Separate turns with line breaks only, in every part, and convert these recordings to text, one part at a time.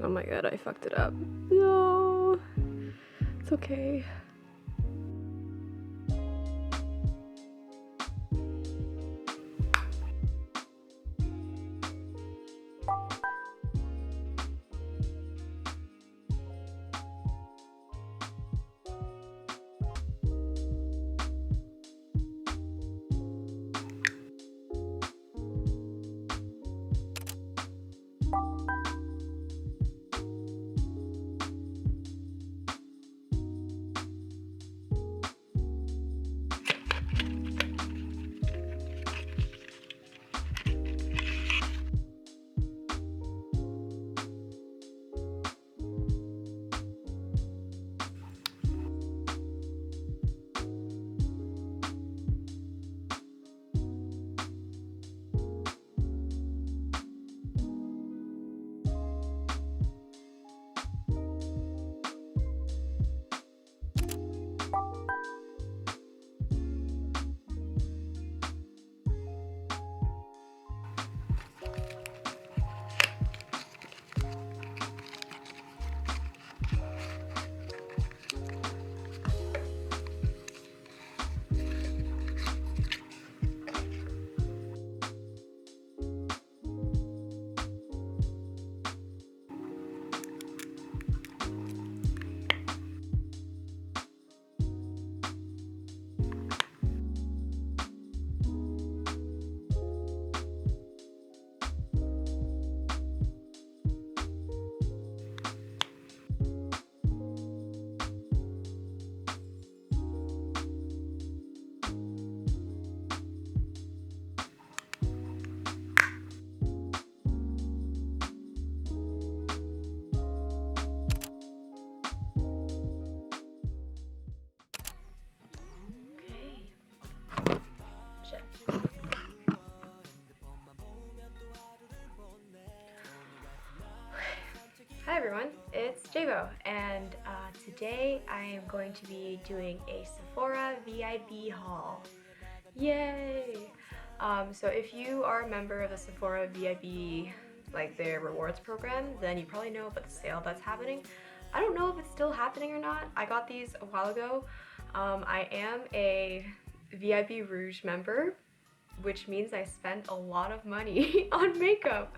Oh my god, I fucked it up. No, it's okay. Hi everyone, it's Jabo, and today I am going to be doing a Sephora VIB haul. Yay! So if you are a member of the Sephora VIB, like their rewards program, then you probably know about the sale that's happening. I don't know if it's still happening or not. I got these a while ago. I am a VIB Rouge member, which means I spent a lot of money on makeup.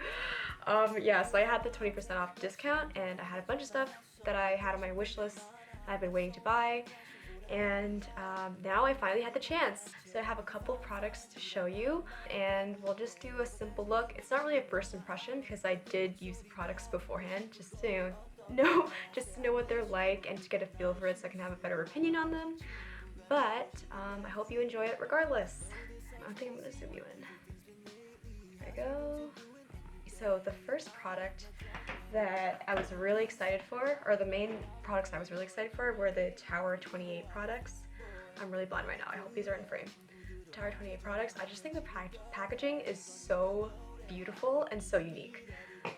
Yeah, so I had the 20% off discount, and I had a bunch of stuff that I had on my wish list I've been waiting to buy, and now I finally had the chance. So I have a couple products to show you, and we'll just do a simple look. It's not really a first impression because I did use the products beforehand just to know what they're like and to get a feel for it so I can have a better opinion on them. But I hope you enjoy it regardless. I think I'm gonna zoom you in. There we go. So the first product that I was really excited for, or the main products I was really excited for, were the Tower 28 products. I'm really blind right now. I hope these are in frame. Tower 28 products. I just think the packaging is so beautiful and so unique.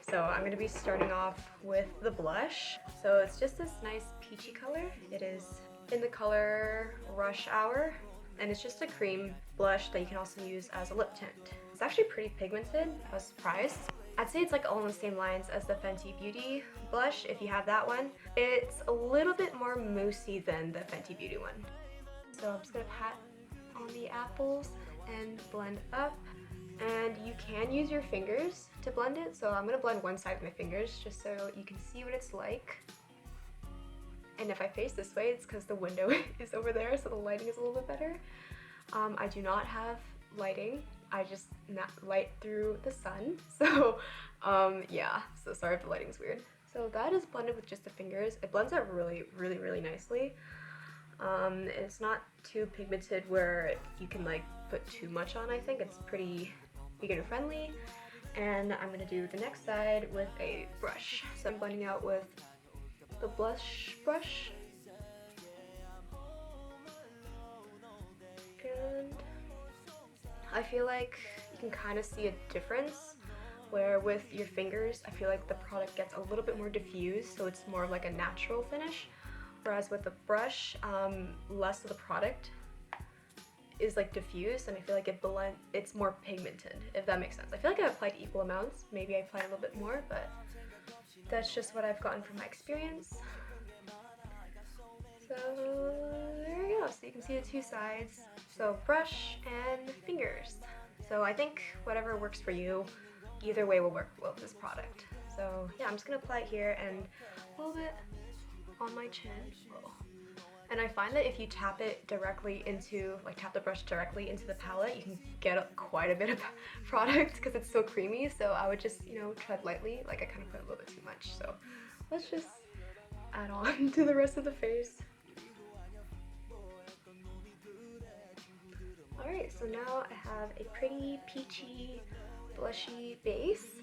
So I'm going to be starting off with the blush. So it's just this nice peachy color. It is in the color Rush Hour, and it's just a cream blush that you can also use as a lip tint. It's actually pretty pigmented. I was surprised. I'd say it's like all on the same lines as the Fenty Beauty blush, if you have that one. It's a little bit more moussey than the Fenty Beauty one. So I'm just gonna pat on the apples and blend up. And you can use your fingers to blend it, so I'm gonna blend one side with my fingers just so you can see what it's like. And if I face this way, it's because the window is over there, so the lighting is a little bit better. I do not have lighting. I just light through the sun, so yeah, so sorry if the lighting's weird. So that is blended with just the fingers. It blends out really, really, really nicely. It's not too pigmented where you can like put too much on. I think it's pretty beginner friendly. And I'm gonna do the next side with a brush. So I'm blending out with the blush brush. And I feel like you can kind of see a difference where with your fingers, I feel like the product gets a little bit more diffused, so it's more of like a natural finish. Whereas with the brush, less of the product is like diffused, and I feel like it's more pigmented, if that makes sense. I feel like I applied equal amounts. Maybe I applied a little bit more, but that's just what I've gotten from my experience. So there you go. So you can see the two sides. So brush and fingers. So I think whatever works for you, either way will work well with this product. So yeah, I'm just gonna apply it here and a little bit on my chin. Whoa. And I find that if you tap it directly into, like tap the brush directly into the palette, you can get quite a bit of product because it's so creamy. So I would just, you know, tread lightly. Like I kind of put a little bit too much. So let's just add on to the rest of the face. Alright, so now I have a pretty peachy, blushy base.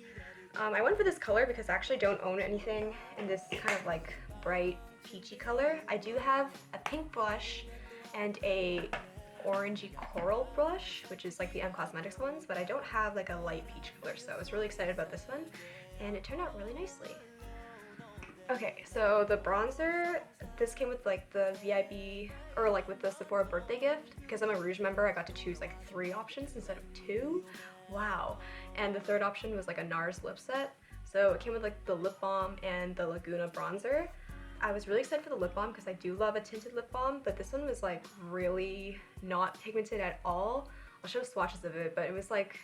I went for this color because I actually don't own anything in this kind of like bright peachy color. I do have a pink blush and a orangey coral blush, which is like the M Cosmetics ones, but I don't have like a light peach color, so I was really excited about this one, and it turned out really nicely. Okay, so the bronzer, this came with like the VIB, or like with the Sephora birthday gift. Because I'm a Rouge member, I got to choose like 3 options instead of 2. Wow. And the third option was like a NARS lip set. So it came with like the lip balm and the Laguna bronzer. I was really excited for the lip balm because I do love a tinted lip balm, but this one was like really not pigmented at all. I'll show swatches of it, but it was like,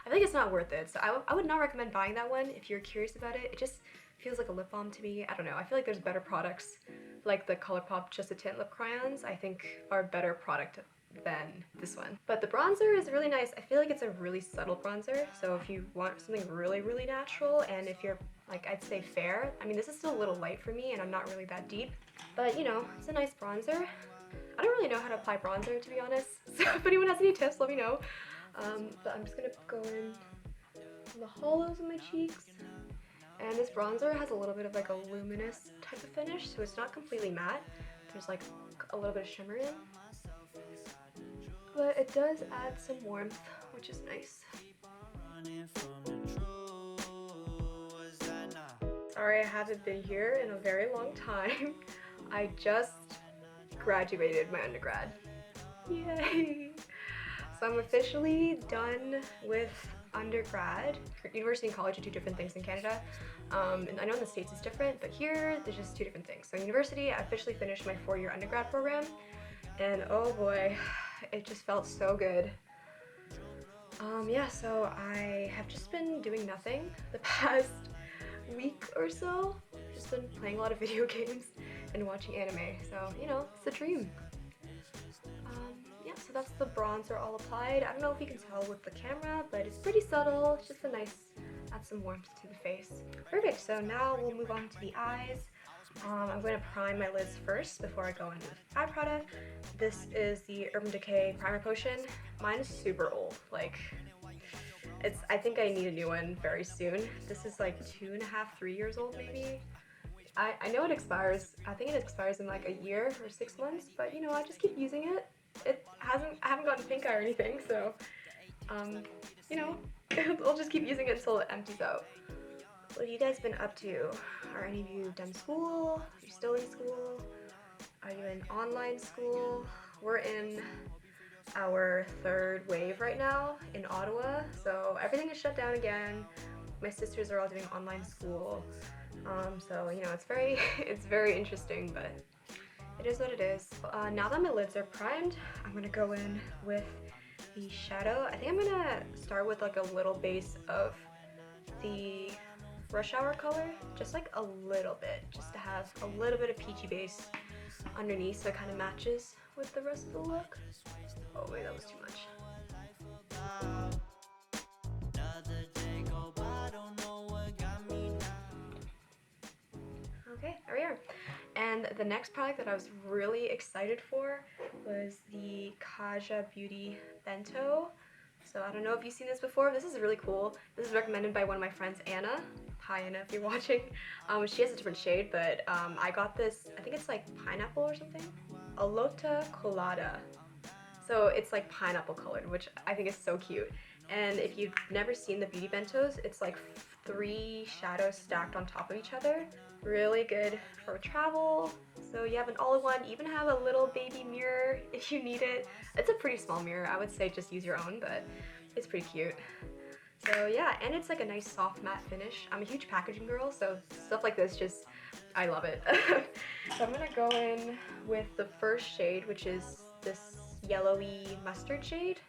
I feel like it's not worth it. So I would not recommend buying that one if you're curious about it. It just feels like a lip balm to me. I don't know. I feel like there's better products like the ColourPop Just a Tint lip crayons. I think are a better product than this one. But the bronzer is really nice. I feel like it's a really subtle bronzer. So if you want something really, really natural, and if you're like, I'd say fair. I mean, this is still a little light for me and I'm not really that deep, but you know, it's a nice bronzer. I don't really know how to apply bronzer, to be honest. So if anyone has any tips, let me know. But I'm just gonna go in the hollows of my cheeks. And this bronzer has a little bit of like a luminous type of finish, so it's not completely matte. There's like a little bit of shimmer in. But it does add some warmth, which is nice. Sorry I haven't been here in a very long time. I just graduated my undergrad. Yay! So I'm officially done with undergrad. University and college are 2 different things in Canada. And I know in the States it's different, but here there's just 2 different things. So university, I officially finished my 4-year undergrad program, and oh boy, it just felt so good. Yeah, so I have just been doing nothing the past week or so. Just been playing a lot of video games and watching anime, so you know, it's a dream. Yeah, so that's the bronzer all applied. I don't know if you can tell with the camera, but it's pretty subtle. It's just a nice, add some warmth to the face. Perfect, so now we'll move on to the eyes. I'm going to prime my lids first before I go in with eye product. This is the Urban Decay Primer Potion. Mine is super old, like, I think I need a new one very soon. This is like 2.5, 3 years old maybe. I know it expires, I think it expires in like a year or 6 months, but you know, I just keep using it. I haven't gotten pink eye or anything, so, you know, I'll just keep using it until it empties out. What have you guys been up to? Are any of you done school? Are you still in school? Are you in online school? We're in our 3rd wave right now in Ottawa, so everything is shut down again. My sisters are all doing online school, so you know, it's very interesting, but it is what it is. Now that my lids are primed, I'm gonna go in with the shadow. I think I'm gonna start with like a little base of the Rush Hour color, just like a little bit, just to have a little bit of peachy base underneath so it kind of matches with the rest of the look. Oh wait, that was too much. Okay, there we are. And the next product that I was really excited for was the Kaja Beauty Bento. So I don't know if you've seen this before. This is really cool. This is recommended by one of my friends, Anna. Hi Anna, if you're watching. She has a different shade, but I got this, I think it's like pineapple or something. Alota Colada. So it's like pineapple colored, which I think is so cute. And if you've never seen the Beauty Bentos, it's like 3 shadows stacked on top of each other. Really good for travel. So you have an all-in-one, even have a little baby mirror if you need it. It's a pretty small mirror. I would say just use your own, but it's pretty cute. So yeah, and it's like a nice soft matte finish. I'm a huge packaging girl, so stuff like this just, I love it. So I'm gonna go in with the first shade, which is this yellowy mustard shade,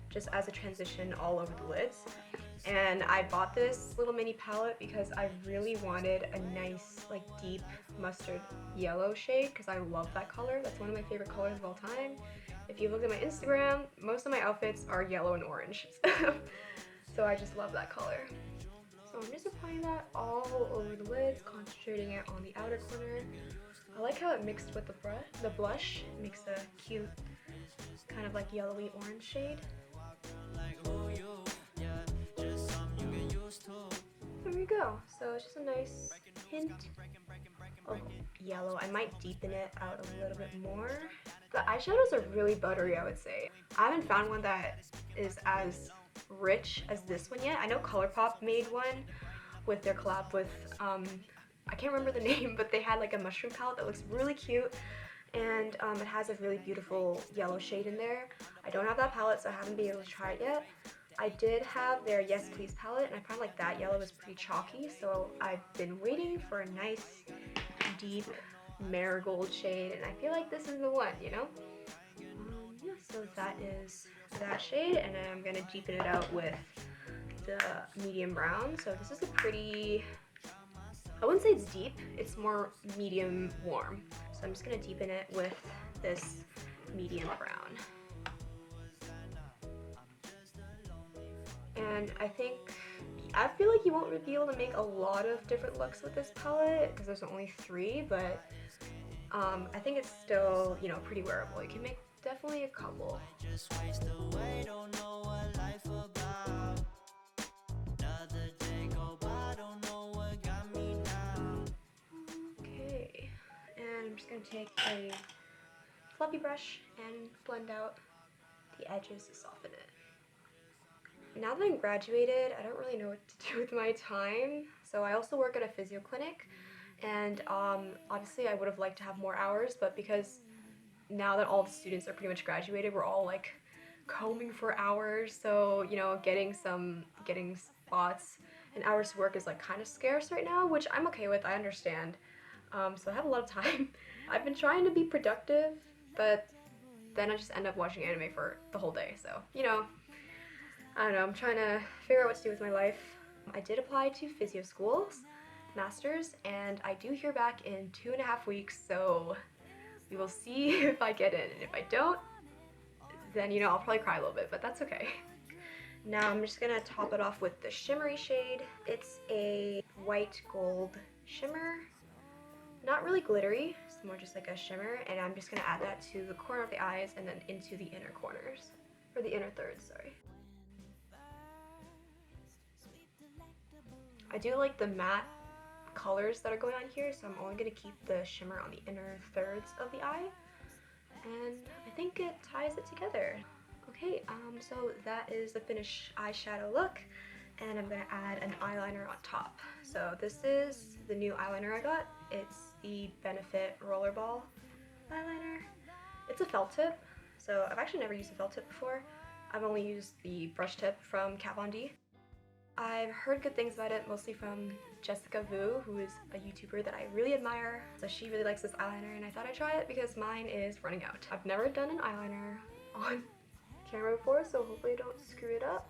just as a transition all over the lids. And I bought this little mini palette because I really wanted a nice, like, deep mustard yellow shade because I love that color. That's one of my favorite colors of all time. If you look at my Instagram, most of my outfits are yellow and orange. So I just love that color. So I'm just applying that all over the lids, concentrating it on the outer corner. I like how it mixed with the blush. It makes a cute, kind of like yellowy orange shade. There we go. So it's just a nice hint of yellow. I might deepen it out a little bit more. The eyeshadows are really buttery, I would say. I haven't found one that is as rich as this one yet. I know ColourPop made one with their collab with, I can't remember the name, but they had like a mushroom palette that looks really cute, and it has a really beautiful yellow shade in there. I don't have that palette, so I haven't been able to try it yet. I did have their Yes Please palette, and I found like that yellow is pretty chalky, so I've been waiting for a nice, deep marigold shade, and I feel like this is the one, you know? Yeah, so that is that shade, and then I'm gonna deepen it out with the medium brown. So this is a pretty, I wouldn't say it's deep, it's more medium warm. So I'm just gonna deepen it with this medium brown. And I feel like you won't be able to make a lot of different looks with this palette because there's only 3, but I think it's still, you know, pretty wearable. You can make definitely a couple. Okay, and I'm just gonna take a fluffy brush and blend out the edges to soften it. Now that I'm graduated, I don't really know what to do with my time. So I also work at a physio clinic, and obviously I would have liked to have more hours, but because now that all the students are pretty much graduated, we're all like combing for hours. So, you know, getting spots and hours to work is like kind of scarce right now, which I'm okay with, I understand. So I have a lot of time. I've been trying to be productive, but then I just end up watching anime for the whole day. So, you know, I don't know, I'm trying to figure out what to do with my life. I did apply to physio schools, masters, and I do hear back in 2.5 weeks, so we will see if I get in. And if I don't, then, you know, I'll probably cry a little bit, but that's okay. Now I'm just gonna top it off with the shimmery shade. It's a white gold shimmer. Not really glittery, it's more just like a shimmer, and I'm just gonna add that to the corner of the eyes and then into the inner corners, or the inner thirds, sorry. I do like the matte colors that are going on here, so I'm only gonna keep the shimmer on the inner thirds of the eye, and I think it ties it together. Okay, so that is the finished eyeshadow look, and I'm gonna add an eyeliner on top. So this is the new eyeliner I got. It's the Benefit Rollerball eyeliner. It's a felt tip, so I've actually never used a felt tip before. I've only used the brush tip from Kat Von D. I've heard good things about it, mostly from Jessica Vu, who is a YouTuber that I really admire. So she really likes this eyeliner, and I thought I'd try it because mine is running out. I've never done an eyeliner on camera before, so hopefully I don't screw it up.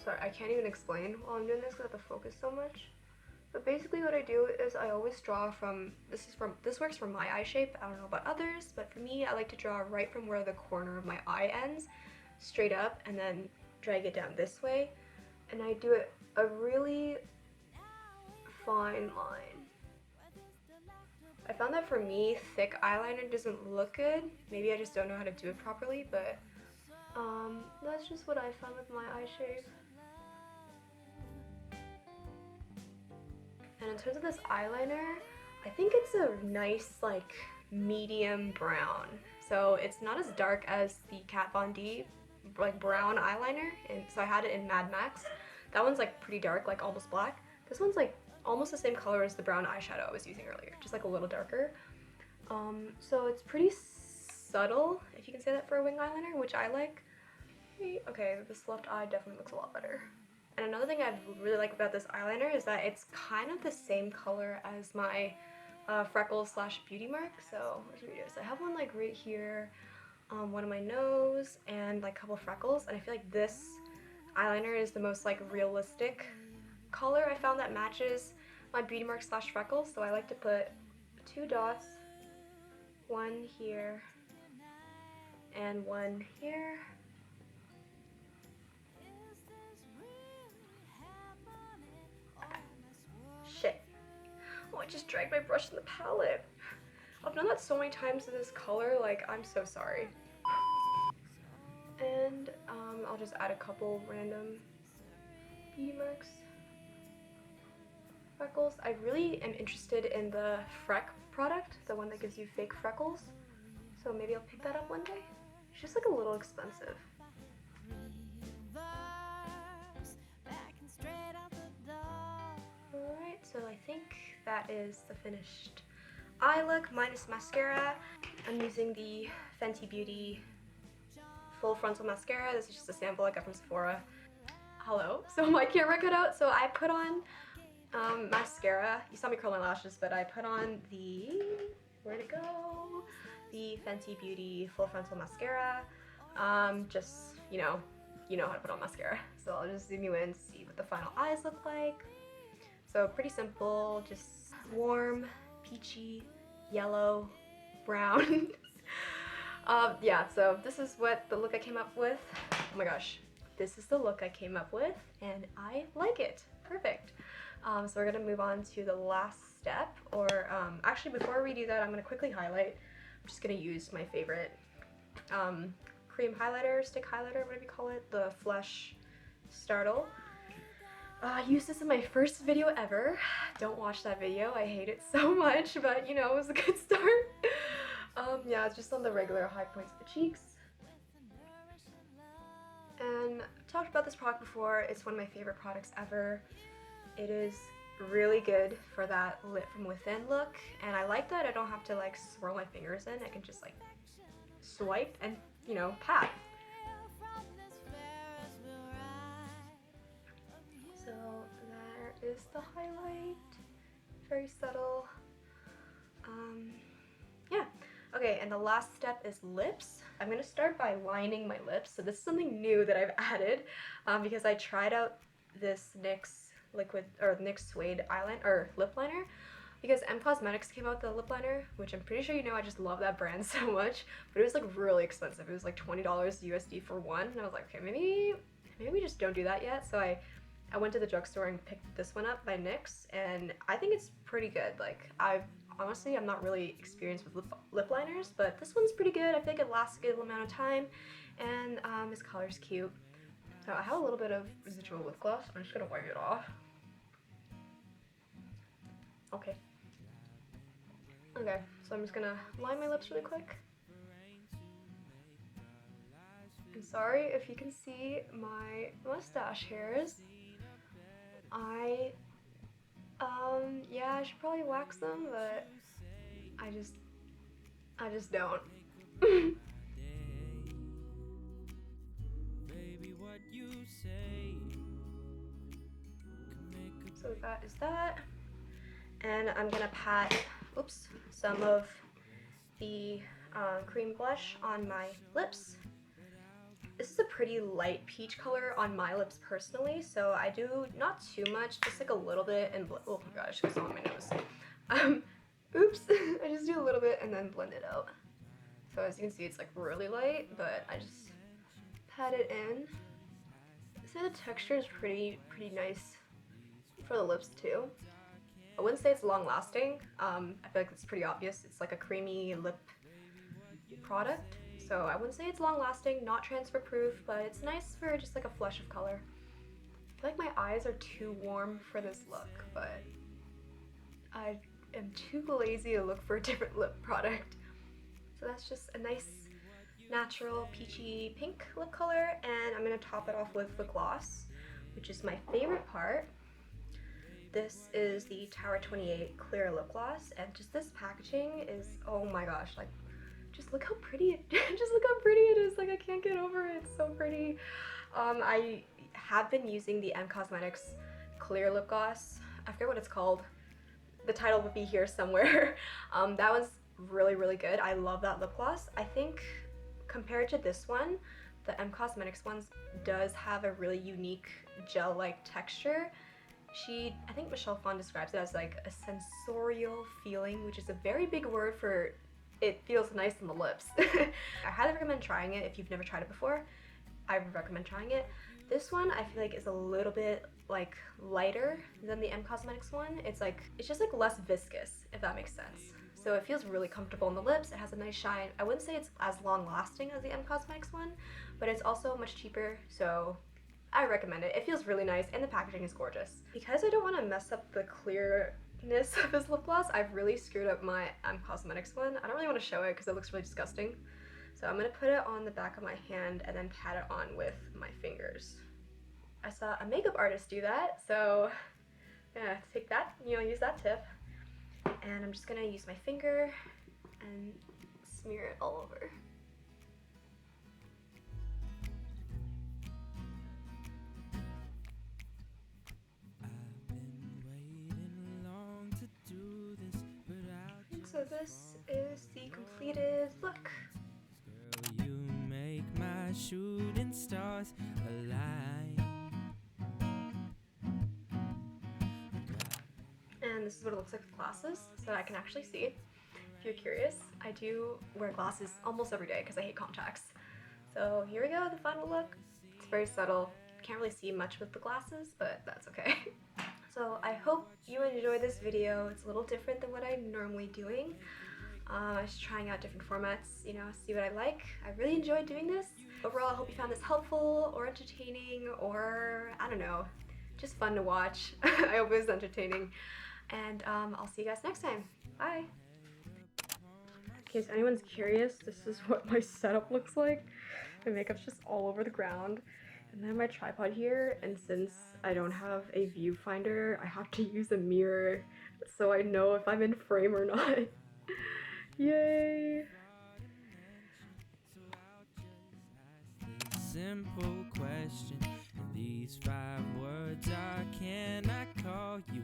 Sorry, I can't even explain while I'm doing this because I have to focus so much. But basically what I do is I always draw from, this works for my eye shape, I don't know about others, but for me I like to draw right from where the corner of my eye ends, straight up, and then drag it down this way. And I do it a really fine line. I found that for me, thick eyeliner doesn't look good. Maybe I just don't know how to do it properly, but that's just what I found with my eye shape. And in terms of this eyeliner, I think it's a nice, like, medium brown. So it's not as dark as the Kat Von D, like, brown eyeliner. And so I had it in Mad Max. That one's, like, pretty dark, like, almost black. This one's, like, almost the same color as the brown eyeshadow I was using earlier, just, like, a little darker. So it's pretty subtle, if you can say that for a wing eyeliner, which I like. Okay, this left eye definitely looks a lot better. And another thing I really like about this eyeliner is that it's kind of the same color as my freckles slash beauty mark. So where's my videos? I have one like right here, one on my nose, and like a couple freckles. And I feel like this eyeliner is the most like realistic color I found that matches my beauty mark slash freckles. So I like to put 2 dots, one here and one here. Shit. Oh, I just dragged my brush in the palette. I've done that so many times in this color, like, I'm so sorry. And I'll just add a couple random beauty marks. Freckles. I really am interested in the Freck product, the one that gives you fake freckles. So maybe I'll pick that up one day. It's just like a little expensive. Alright, so I think that is the finished eye look minus mascara. I'm using the Fenty Beauty Full Frontal Mascara. This is just a sample I got from Sephora. Hello. So my camera cut out, so I put on mascara. You saw me curl my lashes, but I put on the, where'd it go? The Fenty Beauty Full Frontal Mascara. Just, you know how to put on mascara. So I'll just zoom you in to see what the final eyes look like. So pretty simple, just warm, peachy, yellow, brown. Yeah, so this is what the look I came up with. Oh my gosh, this is the look I came up with, and I like it. Perfect. So we're gonna move on to the last step, or actually before we do that, I'm gonna quickly highlight. I'm just gonna use my favorite cream highlighter, stick highlighter, whatever you call it, the Flush Startle. I used this in my first video ever. Don't watch that video, I hate it so much, but you know, it was a good start. Yeah, it's just on the regular high points of the cheeks. And I've talked about this product before. It's one of my favorite products ever. It is really good for that lit from within look, and I like that I don't have to like swirl my fingers in. I can just like swipe and, you know, pat. So there is the highlight, very subtle. Yeah. Okay, and the last step is lips. I'm gonna start by lining my lips. So this is something new that I've added because I tried out this NYX liquid or NYX suede eyeliner or lip liner because M Cosmetics came out with the lip liner, which I'm pretty sure you know I just love that brand so much, but it was like really expensive. It was like $20 USD for one, and I was like, okay, maybe we just don't do that yet. So I went to the drugstore and picked this one up by NYX, and I think it's pretty good. Like, honestly, I'm not really experienced with lip liners, but this one's pretty good. I feel like it lasts a good amount of time, and this color's cute. So I have a little bit of residual lip gloss. I'm just gonna wipe it off. Okay. Okay, so I'm just gonna line my lips really quick. I'm sorry if you can see my mustache hairs. Yeah, I should probably wax them, but I just don't. So that is that. And I'm gonna pat, oops, some of the cream blush on my lips. This is a pretty light peach color on my lips personally, so I do not too much, just like a little bit, and oh my gosh, it's on my nose. Oops, I just do a little bit and then blend it out. So as you can see, it's like really light, but I just pat it in. So the texture is pretty nice for the lips too. I wouldn't say it's long lasting. I feel like it's pretty obvious. It's like a creamy lip product. So I wouldn't say it's long lasting, not transfer proof, but it's nice for just like a flush of color. I feel like my eyes are too warm for this look, but I am too lazy to look for a different lip product. So that's just a nice natural peachy pink lip color, and I'm gonna top it off with the gloss, which is my favorite part. This is the Tower 28 clear lip gloss, and just this packaging is, oh my gosh, like just look how pretty it, just look how pretty it is. Like, I can't get over it. It's so pretty. I have been using the M Cosmetics clear lip gloss. I forget what it's called. The title would be here somewhere. That one's really, really good. I love that lip gloss. I think compared to this one, the M Cosmetics one does have a really unique gel-like texture. I think Michelle Phan describes it as like a sensorial feeling, which is a very big word for it feels nice on the lips. I highly recommend trying it if you've never tried it before. I would recommend trying it. This one I feel like is a little bit like lighter than the M Cosmetics one. It's just like less viscous, if that makes sense. So it feels really comfortable on the lips. It has a nice shine. I wouldn't say it's as long lasting as the M Cosmetics one, but it's also much cheaper, so I recommend it. It feels really nice and the packaging is gorgeous. Because I don't want to mess up the clearness of this lip gloss, I've really screwed up my M Cosmetics one. I don't really want to show it because it looks really disgusting. So I'm going to put it on the back of my hand and then pat it on with my fingers. I saw a makeup artist do that, so I'm going to take that, use that tip. And I'm just going to use my finger and smear it all over. So this is the completed look.
Girl, you make my shooting stars align.
And this is what it looks like with glasses, so I can actually see. If you're curious, I do wear glasses almost every day because I hate contacts. So here we go, the final look. It's very subtle. Can't really see much with the glasses, but that's okay. So I hope you enjoy this video. It's a little different than what I'm normally doing. I was trying out different formats, see what I like. I really enjoyed doing this. Overall, I hope you found this helpful or entertaining or, I don't know, just fun to watch. I hope it was entertaining. And I'll see you guys next time. Bye! In case anyone's curious, this is what my setup looks like. My makeup's just all over the ground. And then my tripod here, and since I don't have a viewfinder, I have to use a mirror so I know if I'm in frame or not. Yay!
Simple question, and these 5 words are, can I call you